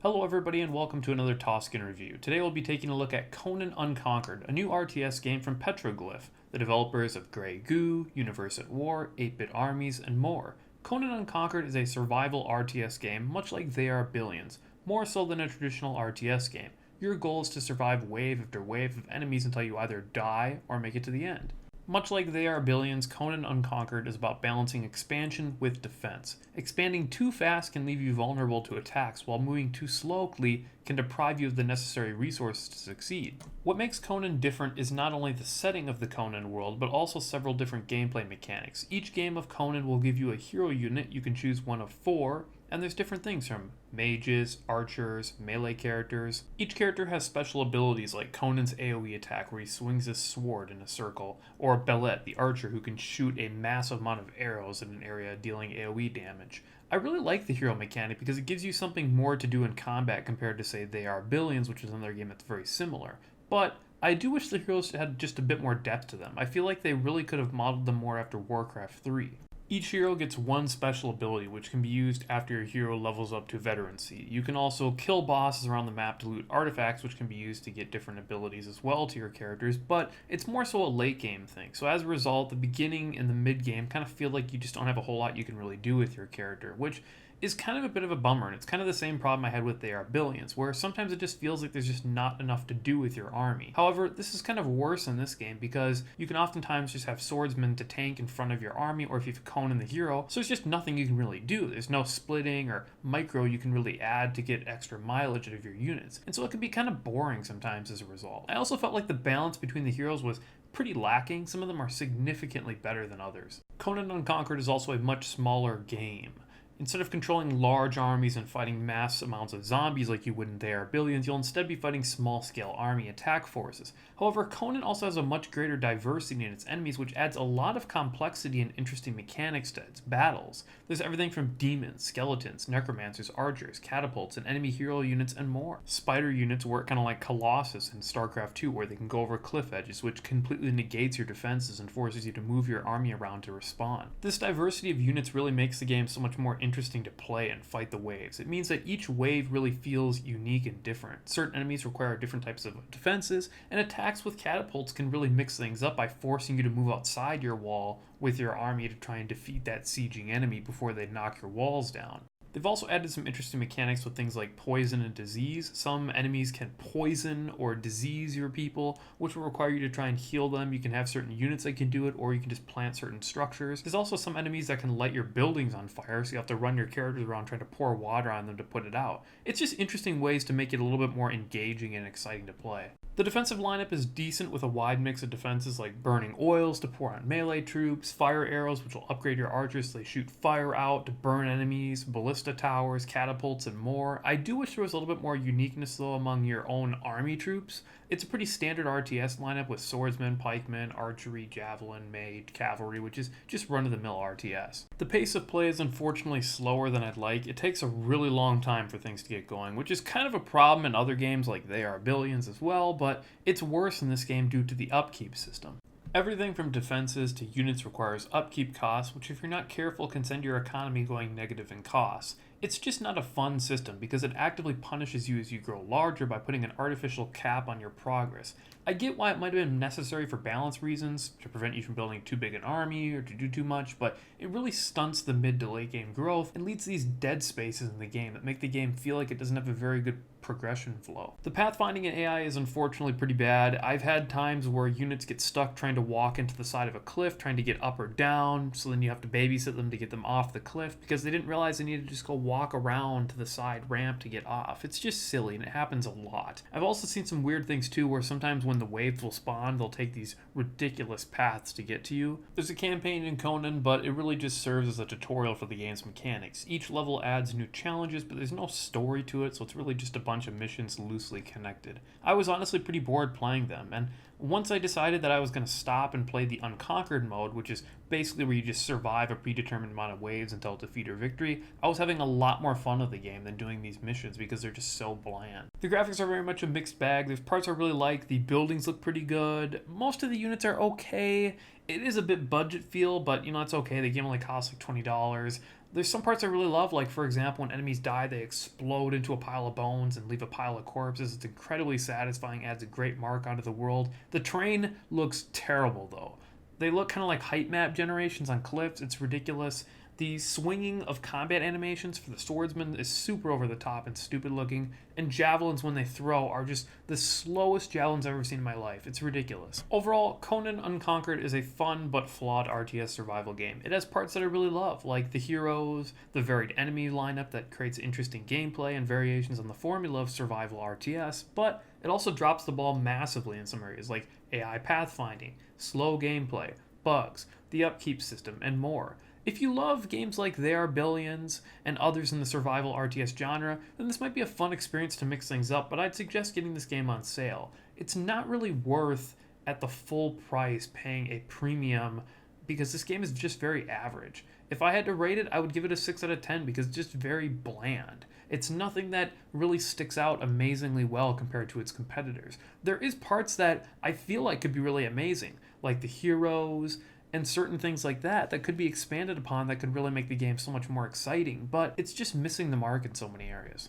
Hello everybody and welcome to another Tausken review. Today we'll be taking a look at Conan Unconquered, a new RTS game from Petroglyph, the developers of Grey Goo, Universe at War, 8-Bit Armies, and more. Conan Unconquered is a survival RTS game much like They Are Billions, more so than a traditional RTS game. Your goal is to survive wave after wave of enemies until you either die or make it to the end. Much like They Are Billions, Conan Unconquered is about balancing expansion with defense. Expanding too fast can leave you vulnerable to attacks, while moving too slowly can deprive you of the necessary resources to succeed. What makes Conan different is not only the setting of the Conan world, but also several different gameplay mechanics. Each game of Conan will give you a hero unit. You can choose one of 4, and there's different things from mages, archers, melee characters. Each character has special abilities like Conan's AoE attack where he swings his sword in a circle, or Belette, the archer who can shoot a massive amount of arrows in an area dealing AoE damage. I really like the hero mechanic because it gives you something more to do in combat compared to say They Are Billions, which is another game that's very similar. But I do wish the heroes had just a bit more depth to them. I feel like they really could have modeled them more after Warcraft 3. Each hero gets one special ability, which can be used after your hero levels up to veterancy. You can also kill bosses around the map to loot artifacts, which can be used to get different abilities as well to your characters, but it's more so a late game thing. So as a result, the beginning and the mid game kind of feel like you just don't have a whole lot you can really do with your character, which is kind of a bit of a bummer, and it's kind of the same problem I had with They Are Billions, where sometimes it just feels like there's just not enough to do with your army. However, this is kind of worse in this game because you can oftentimes just have swordsmen to tank in front of your army, or if you have Conan the hero, so there's just nothing you can really do. There's no splitting or micro you can really add to get extra mileage out of your units, and so it can be kind of boring sometimes as a result. I also felt like the balance between the heroes was pretty lacking. Some of them are significantly better than others. Conan Unconquered is also a much smaller game. Instead of controlling large armies and fighting mass amounts of zombies like you would in They Are Billions, you'll instead be fighting small-scale army attack forces. However, Conan also has a much greater diversity in its enemies, which adds a lot of complexity and interesting mechanics to its battles. There's everything from demons, skeletons, necromancers, archers, catapults, and enemy hero units, and more. Spider units work kind of like Colossus in StarCraft 2, where they can go over cliff edges, which completely negates your defenses and forces you to move your army around to respond. This diversity of units really makes the game so much more interesting to play and fight the waves. It means that each wave really feels unique and different. Certain enemies require different types of defenses, and attacks with catapults can really mix things up by forcing you to move outside your wall with your army to try and defeat that sieging enemy before they knock your walls down. They've also added some interesting mechanics with things like poison and disease. Some enemies can poison or disease your people, which will require you to try and heal them. You can have certain units that can do it, or you can just plant certain structures. There's also some enemies that can light your buildings on fire, so you have to run your characters around trying to pour water on them to put it out. It's just interesting ways to make it a little bit more engaging and exciting to play. The defensive lineup is decent with a wide mix of defenses like burning oils to pour on melee troops, fire arrows which will upgrade your archers so they shoot fire out to burn enemies, ballista towers, catapults, and more. I do wish there was a little bit more uniqueness though among your own army troops. It's a pretty standard RTS lineup with swordsmen, pikemen, archery, javelin, mage, cavalry, which is just run-of-the-mill RTS. The pace of play is unfortunately slower than I'd like. It takes a really long time for things to get going, which is kind of a problem in other games like They Are Billions as well, but it's worse in this game due to the upkeep system. Everything from defenses to units requires upkeep costs, which if you're not careful can send your economy going negative in costs. It's just not a fun system because it actively punishes you as you grow larger by putting an artificial cap on your progress. I get why it might have been necessary for balance reasons, to prevent you from building too big an army or to do too much, but it really stunts the mid to late game growth and leads to these dead spaces in the game that make the game feel like it doesn't have a very good progression flow. The pathfinding in AI is unfortunately pretty bad. I've had times where units get stuck trying to walk into the side of a cliff, trying to get up or down, so then you have to babysit them to get them off the cliff because they didn't realize they needed to just go walk around to the side ramp to get off. It's just silly and it happens a lot. I've also seen some weird things too where sometimes when the waves will spawn, they'll take these ridiculous paths to get to you. There's a campaign in Conan, but it really just serves as a tutorial for the game's mechanics. Each level adds new challenges, but there's no story to it, so it's really just a bunch of missions loosely connected. I was honestly pretty bored playing them, and once I decided that I was going to stop and play the Unconquered mode, which is basically where you just survive a predetermined amount of waves until defeat or victory, I was having a lot more fun with the game than doing these missions because they're just so bland. The graphics are very much a mixed bag. There's parts I really like. The buildings look pretty good. Most of the units are okay. It is a bit budget feel, but it's okay. The game only costs like $20. There's some parts I really love, like for example, when enemies die, they explode into a pile of bones and leave a pile of corpses. It's incredibly satisfying, adds a great mark onto the world. The terrain looks terrible though. They look kind of like height map generations on cliffs. It's ridiculous. The swinging of combat animations for the swordsman is super over the top and stupid looking, and javelins when they throw are just the slowest javelins I've ever seen in my life. It's ridiculous. Overall, Conan Unconquered is a fun but flawed RTS survival game. It has parts that I really love, like the heroes, the varied enemy lineup that creates interesting gameplay and variations on the formula of survival RTS, but it also drops the ball massively in some areas, like AI pathfinding, slow gameplay, bugs, the upkeep system, and more. If you love games like They Are Billions and others in the survival RTS genre, then this might be a fun experience to mix things up, but I'd suggest getting this game on sale. It's not really worth, at the full price, paying a premium because this game is just very average. If I had to rate it, I would give it a 6 out of 10 because it's just very bland. It's nothing that really sticks out amazingly well compared to its competitors. There is parts that I feel like could be really amazing, like the heroes, and certain things like that could be expanded upon that could really make the game so much more exciting, but it's just missing the mark in so many areas.